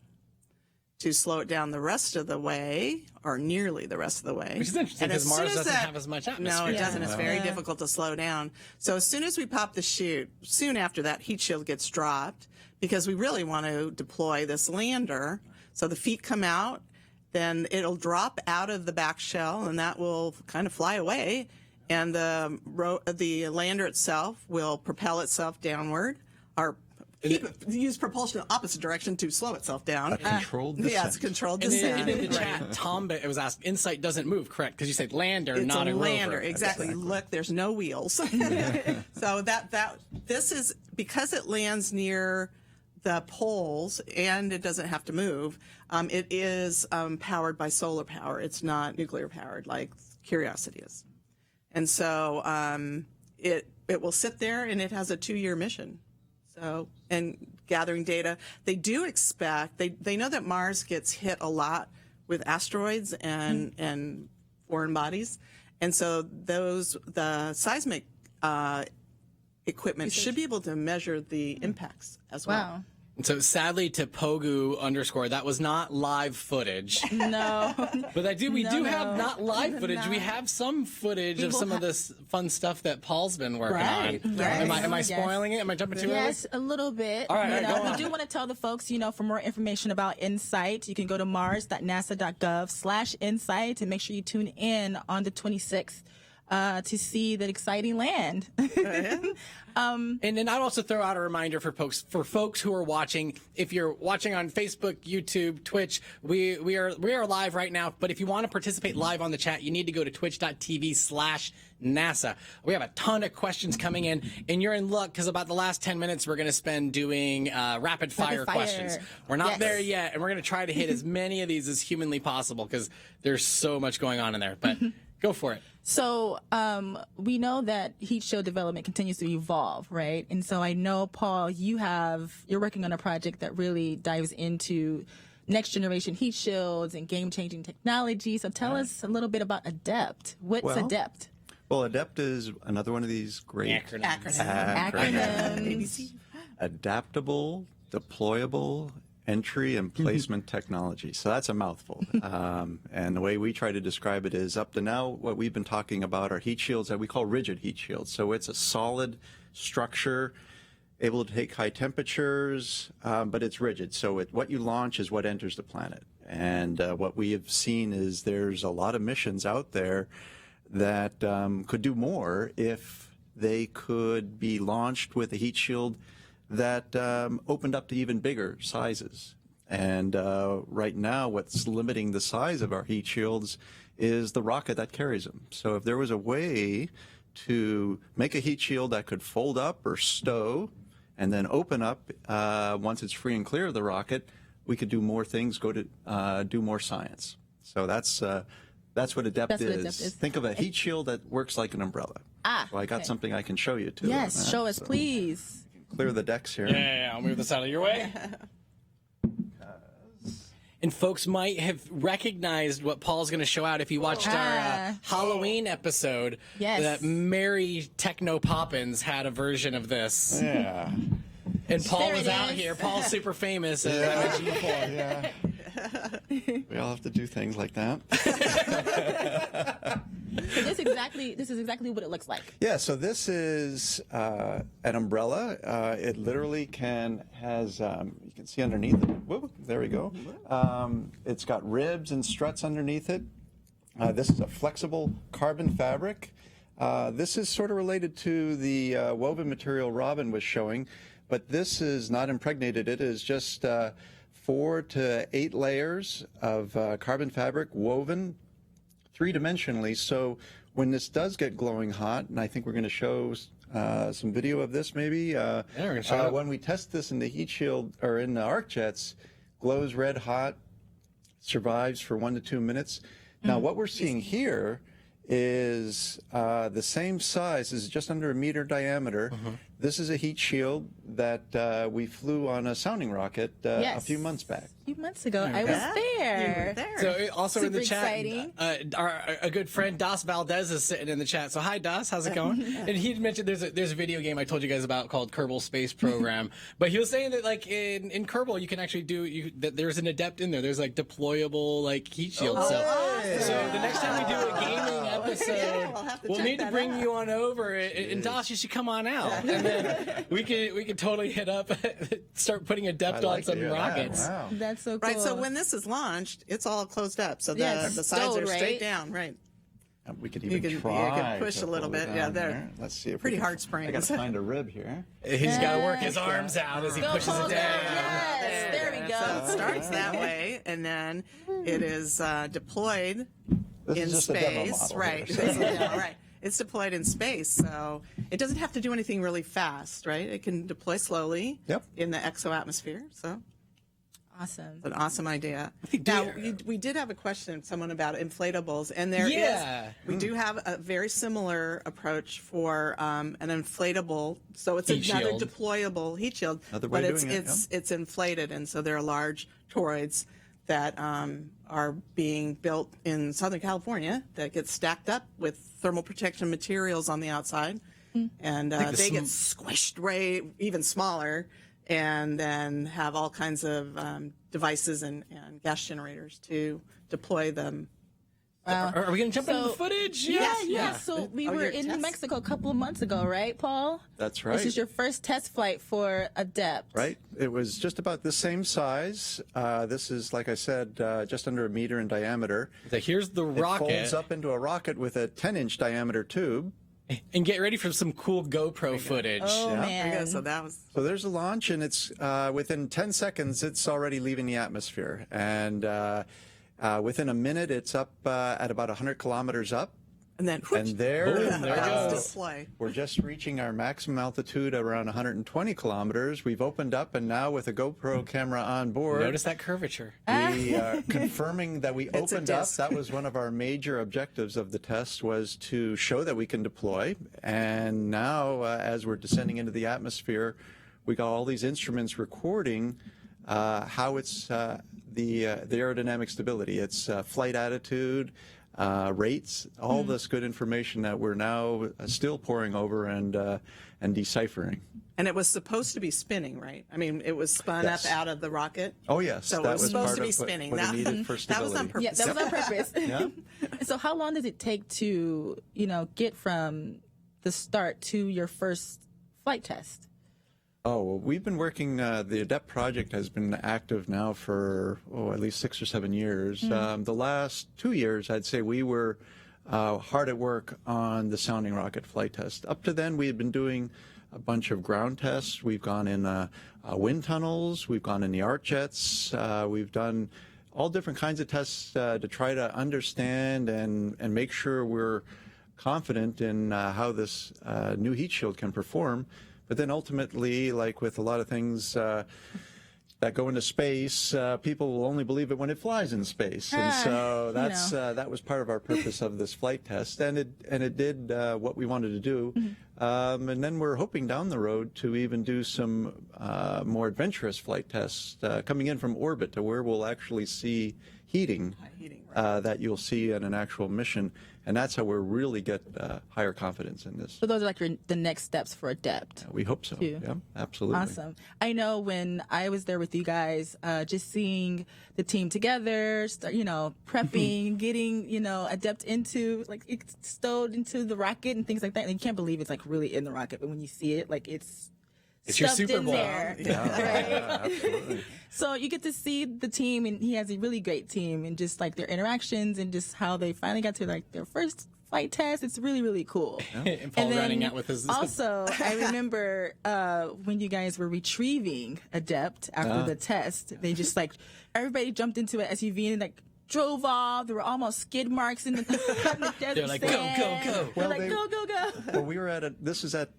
to slow it down the rest of the way, or nearly the rest of the way. Which is interesting And because as soon Mars as doesn't that- have as much atmosphere. No, it doesn't. Yeah. It's very difficult to slow down. So as soon as we pop the chute, soon after that heat shield gets dropped, because we really want to deploy this lander. So the feet come out, then it'll drop out of the back shell, and that will kind of fly away. And the lander itself will propel itself downward, or use propulsion in the opposite direction to slow itself down. A controlled descent. Yeah, it's a controlled And descent. in the chat, Tom was asked, InSight doesn't move, correct? Because you said lander, It's not a a lander, rover. exactly. Look, there's no wheels. So this is because it lands near the poles and it doesn't have to move. It is powered by solar power. It's not nuclear powered like Curiosity is. And so it will sit there, and it has a 2-year mission. So, and gathering data. They do expect, they know that Mars gets hit a lot with asteroids and foreign bodies. And so the seismic equipment should be able to measure the impacts as well. Wow. So sadly to Pogu _ that was not live footage. No. But we do have no. not live footage. We have some footage of some of this fun stuff that Paul's been working on. Right. Am I Yes. spoiling it? Am I jumping too early? Yes, a little bit. All right, You all right, know, go we on. do want to tell the folks, for more information about InSight, you can go to mars.nasa.gov/insight and make sure you tune in on the 26th to see that exciting land. And then I'd also throw out a reminder for folks who are watching. If you're watching on Facebook, YouTube, Twitch, we are live right now. But if you want to participate live on the chat, you need to go to twitch.tv/NASA. We have a ton of questions coming in, and you're in luck because about the last 10 minutes we're going to spend doing rapid fire questions. We're not there yet, and we're going to try to hit as many of these as humanly possible because there's so much going on in there. But go for it. So we know that heat shield development continues to evolve, right? And so I know, Paul, you're working on a project that really dives into next generation heat shields and game-changing technology. So tell us a little bit about ADEPT. What's ADEPT? Well, ADEPT is another one of these great Acronyms. adaptable, deployable, entry and placement technology. So that's a mouthful. And the way we try to describe it is, up to now, what we've been talking about are heat shields that we call rigid heat shields. So it's a solid structure, able to take high temperatures, but it's rigid. So what you launch is what enters the planet. And what we have seen is there's a lot of missions out there that could do more if they could be launched with a heat shield that opened up to even bigger sizes. And right now, what's limiting the size of our heat shields is the rocket that carries them. So if there was a way to make a heat shield that could fold up or stow and then open up once it's free and clear of the rocket. We could do more things, go to do more science. So that's what Adept is. Think of a heat shield that works like an umbrella. So I got something I can show you too. Yes, show us, please. Clear the decks here. Yeah, I'll move this out of your way. And folks might have recognized what Paul's going to show out if you watched our Halloween episode. Yes. That Mary Techno Poppins had a version of this. Yeah. There And Paul was it out is. here. Paul's super famous, as I mentioned before. Yeah. We all have to do things like that. So this is exactly what it looks like. Yeah, so this is an umbrella. It literally has you can see underneath it. Whoa, there we go. It's got ribs and struts underneath it. This is a flexible carbon fabric. This is sort of related to the woven material Robin was showing, but this is not impregnated. It is just 4 to 8 layers of carbon fabric woven three-dimensionally. So when this does get glowing hot, and I think we're going to show some video of this maybe, we're gonna show it. when we test this in the heat shield or in the arc jets, glows red hot, survives for 1 to 2 minutes. Now what we're seeing here is the same size, is just under 1 meter diameter. This is a heat shield that we flew on a sounding rocket a few months back. A few months ago, I was there. You were there. So also in the Super chat, exciting. a good friend Das Valdez is sitting in the chat. So hi Das, how's it going? And he mentioned there's a video game I told you guys about called Kerbal Space Program. But he was saying that like in Kerbal you can actually that there's an Adept in there. There's like deployable like heat shield. So the next time we do a gaming episode, we'll need to bring you on over. And Das, you should come on out, and then we could totally hit up, start putting Adept on some rockets. Wow. That's so cool. Right, so when this is launched, it's all closed up. So Yeah, the sides stowed, are straight right? down, right? We could You even can- you try can push to a little pull it bit. Yeah, down they're there. Let's see if pretty we can, hard springs. I got to find a rib here. He's got to work his arms out as he Go, pushes Paul, it down. Yes, there we go. So it starts that way, and then it is deployed This in is just a demo space. model Right, here, this is a demo, right. It's deployed in space, so it doesn't have to do anything really fast, right? It can deploy slowly in the exoatmosphere. So Awesome. it's an awesome idea. Now, we did have a question, someone about inflatables, and we do have a very similar approach for an inflatable. So it's Heat another shield. deployable heat shield, Another way but of doing it, it's inflated, and so there are large toroids that are being built in Southern California that get stacked up with thermal protection materials on the outside, and they get squished way even smaller, and then have all kinds of devices and gas generators to deploy them. Are we going to jump into the So- footage? Yeah. So we were your in New test. Mexico a couple of months ago, right, Paul? That's right. This is your first test flight for Adept. Right. It was just about the same size. This is, like I said, just under 1 meter in diameter. So here's the It rocket. folds up into a rocket with a 10-inch diameter tube. And get ready for some cool GoPro footage. Oh, Yeah. man. Okay, so that was So there's a launch, and it's within 10 seconds, it's already leaving the atmosphere. And within a minute, it's up at about 100 kilometers up. and then And there, Boom, there it that was goes. display. we're just reaching our maximum altitude around 120 kilometers. We've opened up, and now with a GoPro camera on board, Notice that curvature. we are confirming that we a opened up. disc. That was one of our major objectives of the test, was to show that we can deploy. And now, as we're descending into the atmosphere, we got all these instruments recording how it's the aerodynamic stability, its flight attitude, rates, all this good information that we're now still poring over and deciphering. And it was supposed to be spinning, right? I mean, it was spun Yes. up out of the rocket. Oh, yes. So that it was supposed part to be of what- spinning. what it needed for That was on stability. purpose. Yeah, that was on purpose. Yeah. So how long does it take to, get from the start to your first flight test? Oh, well, we've been working, the Adept project has been active now for, at least 6 or 7 years. The last 2 years, I'd say we were hard at work on the sounding rocket flight test. Up to then, we had been doing a bunch of ground tests. We've gone in wind tunnels. We've gone in the arc jets. We've done all different kinds of tests to try to understand and make sure we're confident in how this new heat shield can perform. But then ultimately, like with a lot of things that go into space, people will only believe it when it flies in space, and so that's that was part of our purpose of this flight test, and it did what we wanted to do. And then we're hoping down the road to even do some more adventurous flight tests coming in from orbit to where we'll actually see heating, that you'll see in an actual mission, and that's how we'll really get higher confidence in this. So those are like the next steps for Adept. We hope so. Too. Yeah, absolutely. Awesome. I know when I was there with you guys, just seeing the team together, prepping, getting, Adept into, like, it's stowed into the rocket and things like that. And you can't believe it's, like, really in the rocket. But when you see it, like, it's your stuffed Super in Bowl. there. Yeah, absolutely. So you get to see the team, and he has a really great team, and just, like, their interactions and just how they finally got to, like, their first flight test. It's really, really cool. And Paul running out with his. Also, I remember when you guys were retrieving Adept after the test, they just everybody jumped into an SUV and drove off. There were almost skid marks in the desert. They're like, sand. go. They're like, go. Well, we were this is at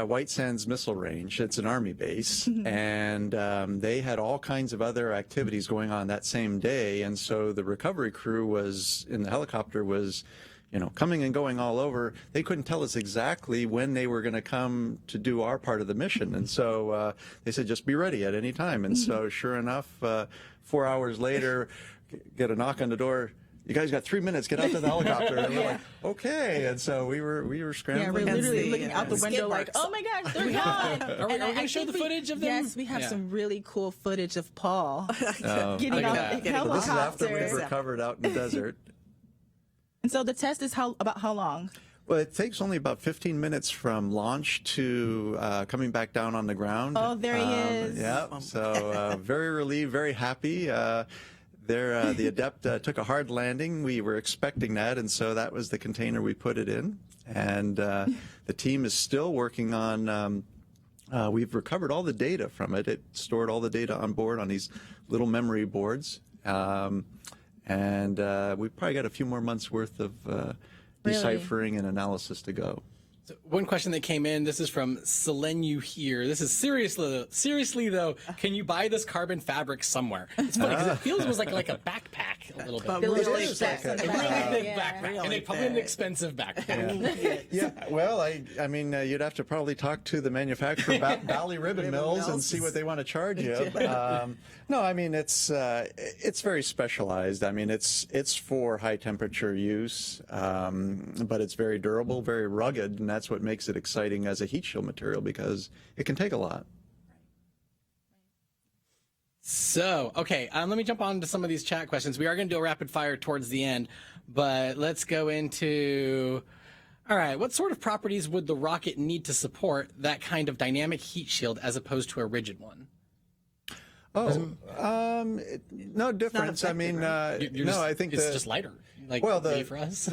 White Sands Missile Range. It's an Army base, and they had all kinds of other activities going on that same day, and so the recovery crew was in the helicopter was coming and going all over. They couldn't tell us exactly when they were going to come to do our part of the mission. And so they said, just be ready at any time. And so sure enough, 4 hours later, get a knock on the door. You guys got 3 minutes, get out to the helicopter. And we're like, okay. And so we were scrambling. Yeah, we're literally the, looking out the window like, oh my gosh, they're gone. Are we going to show the footage of them? Yes, we have some really cool footage of Paul getting Look off at the that. Well, this is after helicopter. we recovered out in the desert. And so the test is about how long? Well, it takes only about 15 minutes from launch to coming back down on the ground. Oh, there he is. Yeah, so very relieved, very happy. The Adept took a hard landing. We were expecting that, and so that was the container we put it in. And the team is still working on, we've recovered all the data from it. It stored all the data on board on these little memory boards. And we've probably got a few more months worth of deciphering and analysis to go. So one question that came in, this is from Selenu here. This is seriously though, can you buy this carbon fabric somewhere? It's funny because it feels almost like a backpack a little bit. But Really really big thick. backpack. A really big Yeah. backpack, and probably an expensive backpack. Yeah, well, I mean, you'd have to probably talk to the manufacturer, Bally Ribbon Mills, and see what they want to charge you. No, I mean, it's very specialized. I mean, it's for high temperature use, but it's very durable, very rugged, and that's what makes it exciting as a heat shield material because it can take a lot. So, okay, let me jump on to some of these chat questions. We are going to do a rapid fire towards the end, but let's go into, all right, what sort of properties would the rocket need to support that kind of dynamic heat shield as opposed to a rigid one? No difference. I mean, I think it's just lighter. Like, well, for us.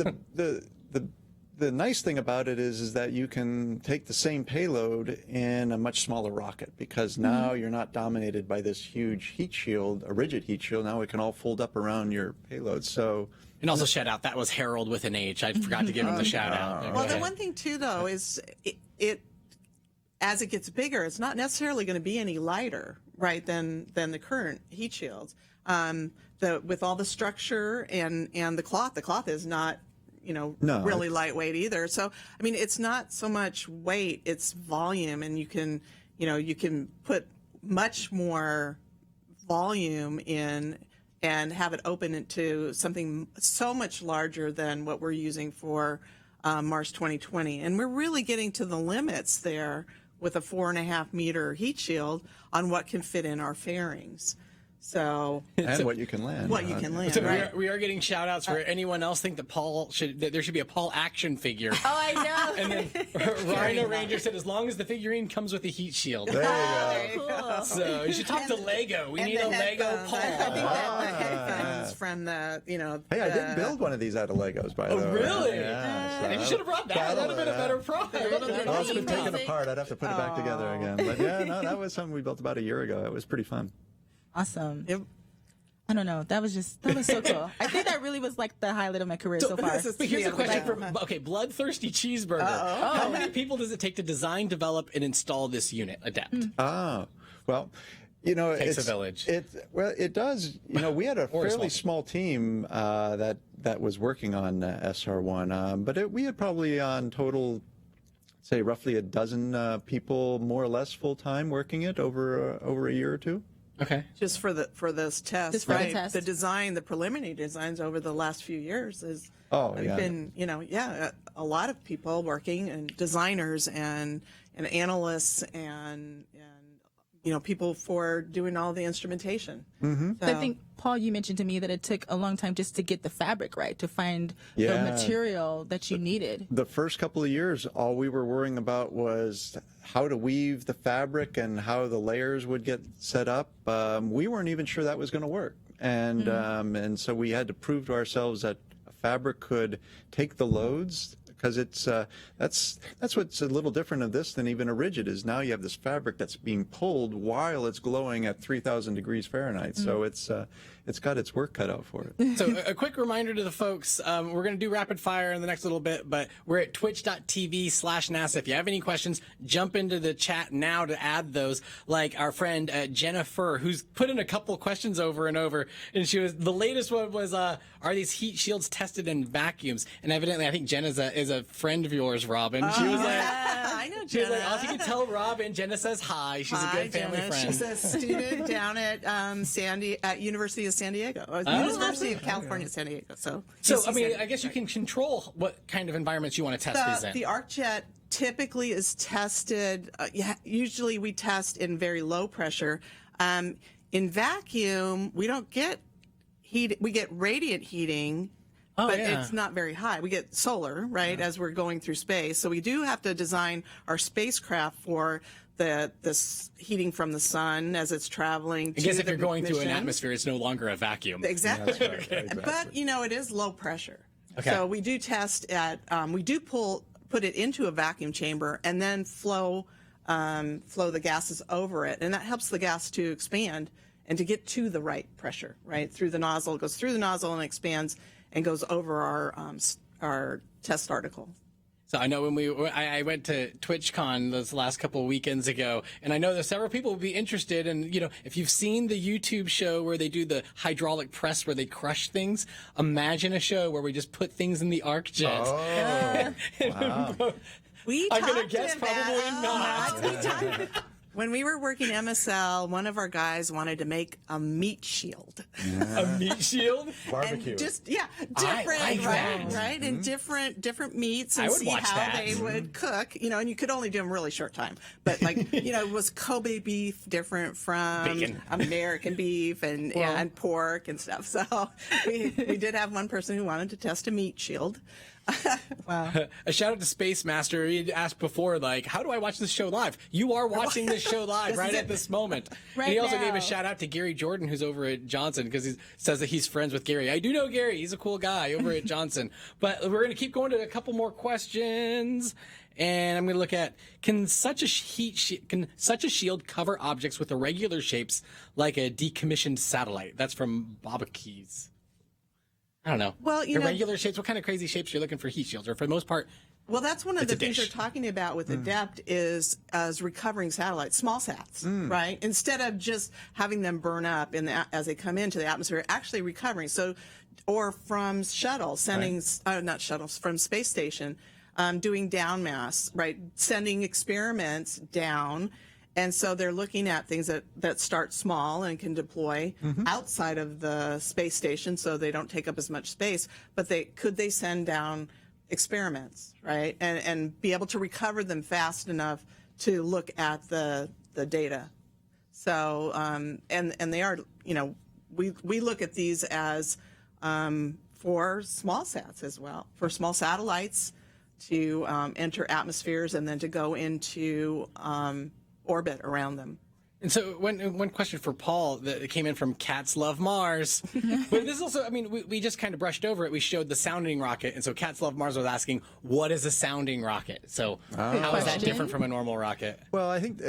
the nice thing about it is that you can take the same payload in a much smaller rocket because now you're not dominated by this huge heat shield, a rigid heat shield. Now it can all fold up around your payload. So. And also shout out, that was Harold with an H. I forgot to give him the shout out. Well, the one thing too, though, is it as it gets bigger, it's not necessarily going to be any lighter, right, than the current heat shields. With all the structure and the cloth is not, really lightweight either. So, I mean, it's not so much weight, it's volume, and you can put much more volume in and have it open into something so much larger than what we're using for Mars 2020. And we're really getting to the limits there with a 4.5 meter heat shield on what can fit in our fairings. So and what you can land. What you can land. So Right. we are getting shout outs for anyone else think that there should be a Paul action figure. Oh, I know. And then Rhino Ranger said, as long as the figurine comes with a heat shield. There you go. Cool. So you should talk to Lego. We need a Lego Paul. I think that the headphones from the, Hey, I did build one of these out of Legos, by the way. really? Yeah. You should have brought that. That would have been a better product. Well, it's been taken apart. I'd have to put it back together again. But yeah, no, that was something we built about a year ago. It was pretty fun. Awesome. Yep. I don't know. That was so cool. I think that really was like the highlight of my career so far. But here's a question for bloodthirsty cheeseburger. How many people does it take to design, develop, and install this unit, Adept? Well, you know, Takes a village. It does. You know, we had a fairly small team that was working on SR1, but we had probably on total, say, roughly a dozen people, more or less full time, working it over a year or two. Okay. Just for those tests, Just for the right? test. The design, the preliminary designs over the last few years has yeah. been, a lot of people working, and designers and analysts and people for doing all the instrumentation. Mm-hmm. So, I think, Paul, you mentioned to me that it took a long time just to get the fabric right, to find the Yeah. material that you needed. The first couple of years, all we were worrying about was how to weave the fabric and how the layers would get set up. We weren't even sure that was going to work, and so we had to prove to ourselves that a fabric could take the loads. Because that's what's a little different of this than even a rigid is. Now you have this fabric that's being pulled while it's glowing at 3,000 degrees Fahrenheit. So it's got its work cut out for it. So a quick reminder to the folks, we're going to do rapid fire in the next little bit, but we're at twitch.tv/NASA. If you have any questions, jump into the chat now to add those. Like our friend Jennifer, who's put in a couple questions over and over, and the latest one was, are these heat shields tested in vacuums? And evidently, I think Jen is a friend of yours, Robin. She was like, I know she was Jenna. like, if you can tell Robin, Jenna says hi. She's a good family Jenna. friend. She's a student down at University of San Diego, University of California, San Diego. So I mean, I guess you can control what kind of environments you want to test these in. The ArcJet typically is tested. Usually, we test in very low pressure. In vacuum, we don't get heat. We get radiant heating. But it's not very high. We get solar, right, as we're going through space. So we do have to design our spacecraft for this heating from the sun as it's traveling. I guess if you're going mission. through an atmosphere, it's no longer a vacuum. Exactly. That's right, exactly. But, it is low pressure. Okay. So we do test at, we do put it into a vacuum chamber and then flow the gases over it. And that helps the gas to expand and to get to the right pressure, right, through the nozzle. It goes through the nozzle and expands and goes over our test article. So I know when I went to TwitchCon those last couple of weekends ago, and I know there's several people would be interested. And if you've seen the YouTube show where they do the hydraulic press where they crush things, imagine a show where we just put things in the ArcJet. Oh, wow. I'm gonna guess probably not. When we were working MSL, one of our guys wanted to make a meat shield. A meat shield? Barbecue. And different, I like that. right? And different meats, and I would see watch how that. they would cook. And you could only do them really short time. But was Kobe beef different from Bacon. American beef and pork and stuff? So we did have one person who wanted to test a meat shield. Wow. A shout out to Space Master. He asked before, how do I watch this show live? You are watching this show live right at this moment. Right and he also now. gave a shout out to Gary Jordan, who's over at Johnson, because he says that he's friends with Gary. I do know Gary. He's a cool guy over at Johnson. But we're going to keep going to a couple more questions. And I'm going to look at, can such a shield cover objects with irregular shapes like a decommissioned satellite? That's from Baba Keys. I don't know. Well, irregular shapes. What kind of crazy shapes are you looking for heat shields? Or for the most part, well, that's one of It's the a things dish. they're talking about with Adept is as recovering satellites, small sats, right? Instead of just having them burn up as they come into the atmosphere, actually recovering. So, or from shuttles, sending not shuttles from space station, doing down mass, right? Sending experiments down. And so they're looking at things that start small and can deploy outside of the space station so they don't take up as much space. But could they send down experiments, right? And be able to recover them fast enough to look at the data. So, and they are, we look at these as for small sats as well, for small satellites to enter atmospheres and then to go into orbit around them. And so one question for Paul that came in from Cats Love Mars. But this also, we just kind of brushed over it. We showed the sounding rocket. And so Cats Love Mars was asking, what is a sounding rocket? So how is that different from a normal rocket? Well, I think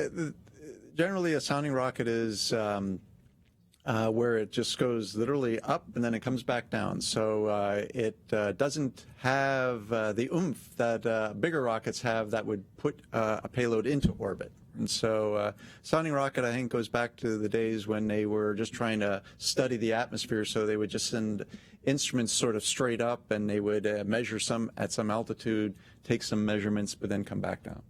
generally a sounding rocket is where it just goes literally up and then it comes back down. So it doesn't have the oomph that bigger rockets have that would put a payload into orbit. And so sounding rocket, I think, goes back to the days when they were just trying to study the atmosphere. So they would just send instruments sort of straight up, and they would measure some at some altitude, take some measurements, but then come back down.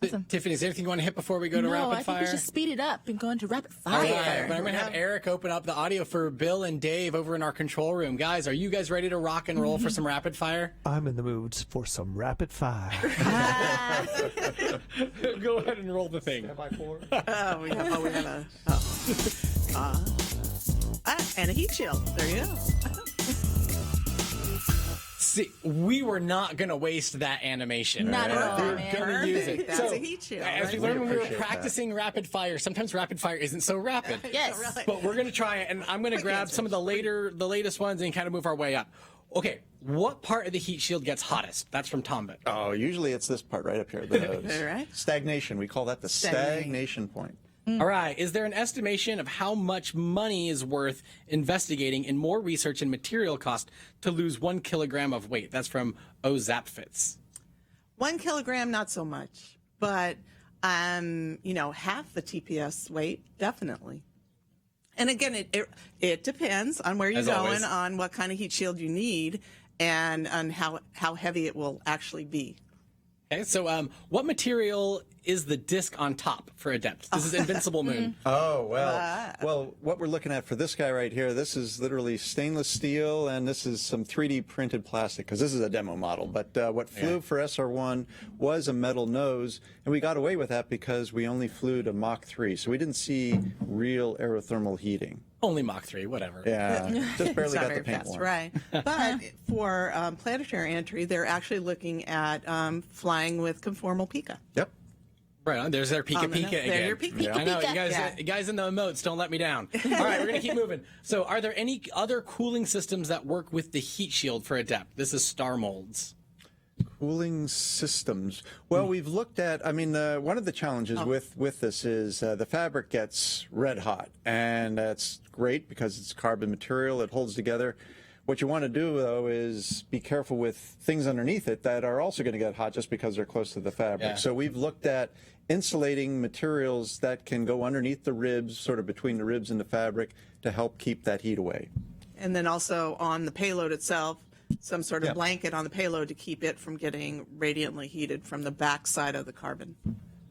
Awesome. Tiffany, is there anything you want to hit before we go to rapid I fire? think we should speed it up and go into rapid All fire. right, but I'm going to have Eric open up the audio for Bill and Dave over in our control room. Guys, are you guys ready to rock and roll for some rapid fire? I'm in the mood for some rapid fire. Go ahead and roll the thing. We have and a heat shield. There you go. See, we were not going to waste that animation. Not at all, We're man. going to use it. Perfect. That's a heat shield. As we right? learned when we were appreciate that. practicing rapid fire, sometimes rapid fire isn't so rapid. Yes. Really. But we're going to try it, and I'm going to grab some of the latest ones and kind of move our way up. Okay, what part of the heat shield gets hottest? That's from Tombit. Oh, usually it's this part right up here, the nose. All right. Stagnation. We call that the stagnation point. All right, is there an estimation of how much money is worth investigating in more research and material cost to lose 1 kilogram of weight? That's from Zapfitz. 1 kilogram, not so much, but half the TPS weight, definitely. And again, it depends on where you're As going, always. on what kind of heat shield you need, and on how heavy it will actually be. Okay, so what material is the disc on top for Adept? This is Invincible Moon. Oh, well, what we're looking at for this guy right here, this is literally stainless steel, and this is some 3D printed plastic, because this is a demo model. But what flew for SR1 was a metal nose, and we got away with that because we only flew to Mach 3, so we didn't see real aerothermal heating. Only Mach 3, whatever. Yeah, just barely It's not got very the paint fast, warm. right? But for planetary entry, they're actually looking at flying with conformal Pika. Yep. Right on. There's their Pika There, again. your Pika. I know, you guys, Yeah. you guys in the emotes, don't let me down. All right, we're going to keep moving. So are there any other cooling systems that work with the heat shield for Adept? This is star molds. Cooling systems. Well, we've looked at, one of the challenges with this is the fabric gets red hot, and that's great because it's carbon material, it holds together. What you want to do, though, is be careful with things underneath it that are also going to get hot just because they're close to the fabric. Yeah. So we've looked at insulating materials that can go underneath the ribs, sort of between the ribs and the fabric, to help keep that heat away. And then also on the payload itself, some sort of Yeah. blanket on the payload to keep it from getting radiantly heated from the back side of the carbon.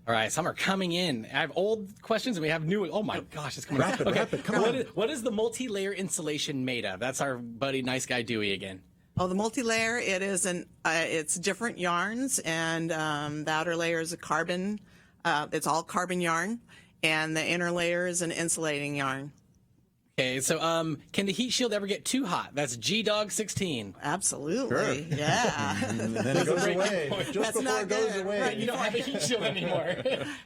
All right, some are coming in. I have old questions and we have new. Oh my gosh, it's coming. Rapid, rapid, come on. What is the multi-layer insulation made of? That's our buddy, nice guy Dewey again. Oh, the multi-layer, it's different yarns, and the outer layer is a carbon. It's all carbon yarn, and the inner layer is an insulating yarn. Okay, so can the heat shield ever get too hot? That's G-Dog 16. Absolutely, yeah. And then it goes away. Just That's before not it goes good. away. Right, You don't have a heat shield anymore.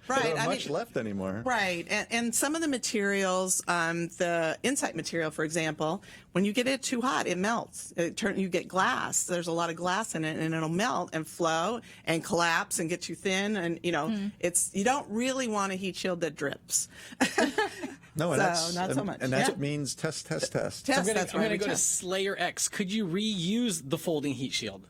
Right. Not much left anymore. Right, and some of the materials, the inside material, for example, when you get it too hot, it melts. You get glass. There's a lot of glass in it, and it'll melt and flow and collapse and get too thin. And you don't really want a heat shield that drips. No, and So, that's not so much. And that's Yeah. what means test. Test. I'm That's going why to we go to test. Slayer X. Could you reuse the folding heat shield?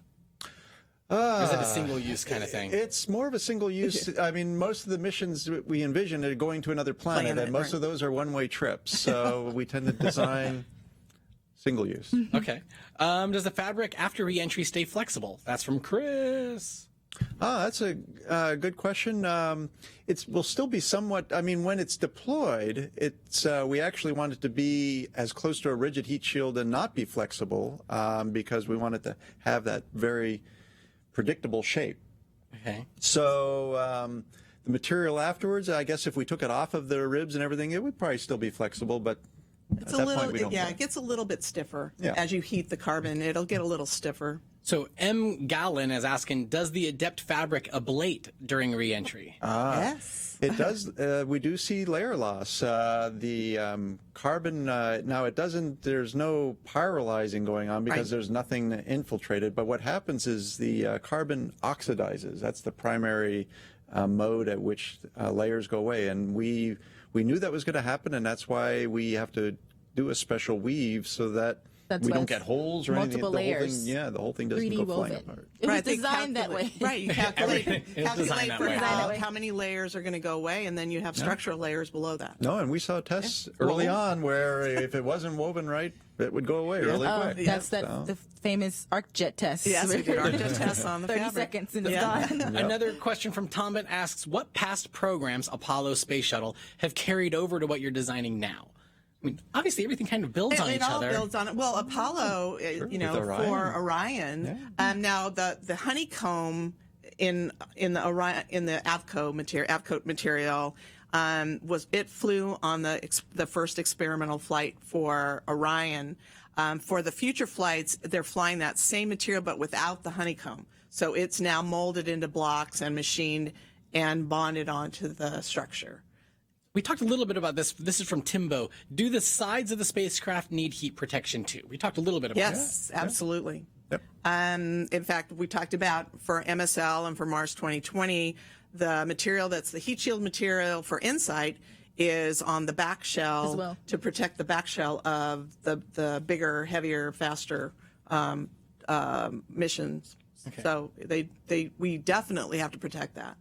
Or is it a single-use kind of thing? It's more of a single use. I mean, most of the missions we envision are going to another planet, and most right. of those are one-way trips. So we tend to design single use. Okay. Does the fabric after re-entry stay flexible? That's from Chris. That's a good question. It will still be somewhat. I mean, when it's deployed, we actually want it to be as close to a rigid heat shield and not be flexible because we want it to have that very predictable shape. Okay. So the material afterwards, I guess if we took it off of the ribs and everything, it would probably still be flexible, but It's at a that point, we little, don't yeah, care. it gets a little bit stiffer Yeah. as you heat the carbon. It'll get a little stiffer. So M. Gallon is asking, does the Adept fabric ablate during re-entry? Yes. It does. We do see layer loss. The carbon, now it doesn't, there's no pyrolizing going on because Right. there's nothing infiltrated. But what happens is the carbon oxidizes. That's the primary mode at which layers go away. And we knew that was going to happen, and that's why we have to do a special weave so that we don't get holes or anything. Multiple layers. The whole thing doesn't 3D go flying woven. apart. It was Right, they designed that way. Right, you calculate Everything is designed that for way. how many layers are going to go away, and then you have structural layers below that. No, and we saw tests early on where if it wasn't woven right, it would go away really quick. That's the famous arc jet test. Yes, we did our jet tests on the 30 fabric. seconds and it's gone. Another question from Tombin asks, what past programs, Apollo Space Shuttle, have carried over to what you're designing now? I mean, obviously everything kind of builds on It each all other. builds on it. Well, Apollo, With Orion. for Orion. Now the honeycomb in the Orion in the Avcoat material it flew on the first experimental flight for Orion. For the future flights, they're flying that same material but without the honeycomb. So it's now molded into blocks and machined and bonded onto the structure. We talked a little bit about this. This is from Timbo. Do the sides of the spacecraft need heat protection too? We talked a little bit about that. Yes, absolutely. Yep. In fact, we talked about for MSL and for Mars 2020, the material that's the heat shield material for InSight is on the back shell As well. to protect the back shell of the bigger, heavier, faster missions. Okay. So we definitely have to protect that.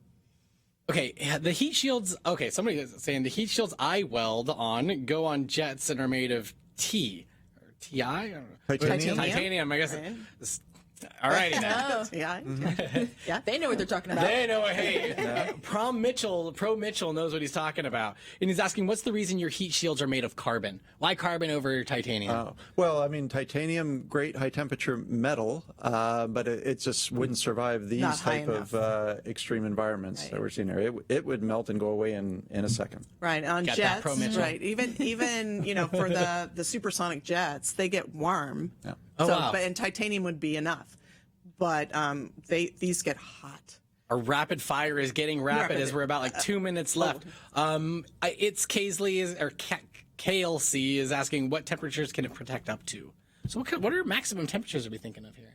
Okay, the heat shields. Okay, somebody is saying the heat shields I weld on go on jets that are made of T or Ti. I don't know. Titanium? Titanium. I guess. Right. Alrighty then. Oh, Yeah. they know what they're talking about. They know. Hey, Pro Mitchell knows what he's talking about, and he's asking, "What's the reason your heat shields are made of carbon? Why carbon over titanium?" Well, I mean, titanium, great high temperature metal, but it just wouldn't survive these Not high type of extreme environments that we're seeing here. It would melt and go away in a second. Right, on Got that, Pro jets, Mitchell. right. Even for the supersonic jets, they get warm. Yeah. Oh, wow. And titanium would be enough. But these get hot. Our rapid fire is getting rapid as we're about like 2 minutes left. It's KLC is asking what temperatures can it protect up to. So what are maximum temperatures are we thinking of here?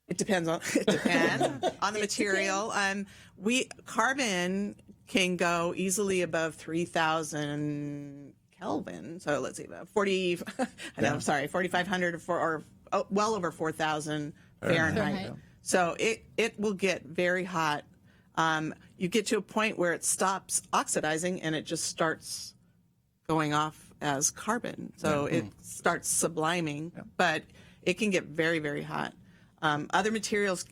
It depends on the material. Carbon can go easily above 3,000 Kelvin. So let's see, about 4,500 or well over 4,000 Fahrenheit. So it will get very hot. You get to a point where it stops oxidizing and it just starts going off as carbon. So it starts subliming, but it can get very, very hot. Other materials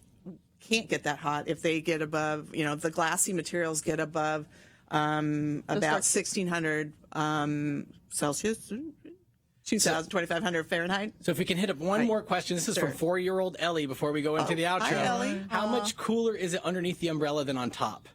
can't get that hot if they get above, the glassy materials get above about 1,600 Celsius. 2,500 Fahrenheit. So if we can hit up one more question. This is from 4-year-old Ellie before we go into the outro. Hi, Ellie. How much cooler is it underneath the umbrella than on top?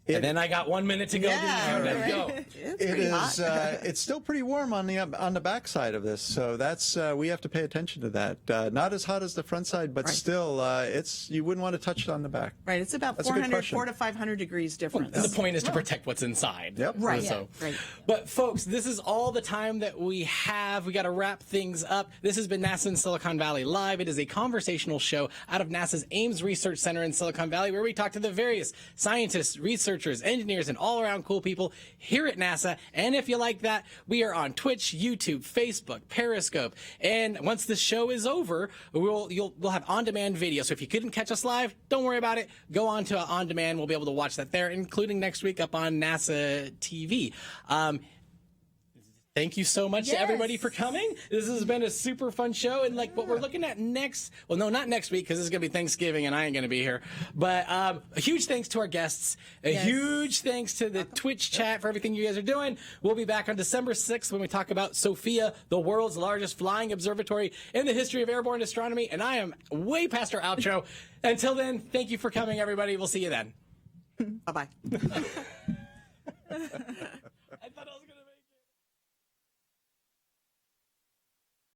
It, And then I got 1 minute to go. Yeah, Let's go. It's it pretty is. hot. It's still pretty warm on the back side of this, so that's we have to pay attention to that. Not as hot as the front side, but still, it's you wouldn't want to touch it on the back. Right, it's about That's a good 400 question. to 500 degrees difference. And the point is to protect what's inside. Yep. Right. So, Yeah, right. But folks, this is all the time that we have. We got to wrap things up. This has been NASA in Silicon Valley Live. It is a conversational show out of NASA's Ames Research Center in Silicon Valley, where we talk to the various scientists, researchers, engineers, and all around cool people here at NASA. And if you like that, we are on Twitch, YouTube, Facebook, Periscope. And once the show is over, we'll have on-demand video. So if you couldn't catch us live, don't worry about it. Go on to on-demand. We'll be able to watch that there, including next week up on NASA TV. Thank you so much to everybody for coming. This has been a super fun show. And like what we're looking at next, well, no, not next week because it's going to be Thanksgiving and I ain't going to be here. But a huge thanks to our guests. A huge thanks to the Twitch chat for everything you guys are doing. We'll be back on December 6th when we talk about Sophia, the world's largest flying observatory in the history of airborne astronomy. And I am way past our outro. Until then, thank you for coming, everybody. We'll see you then. Bye-bye.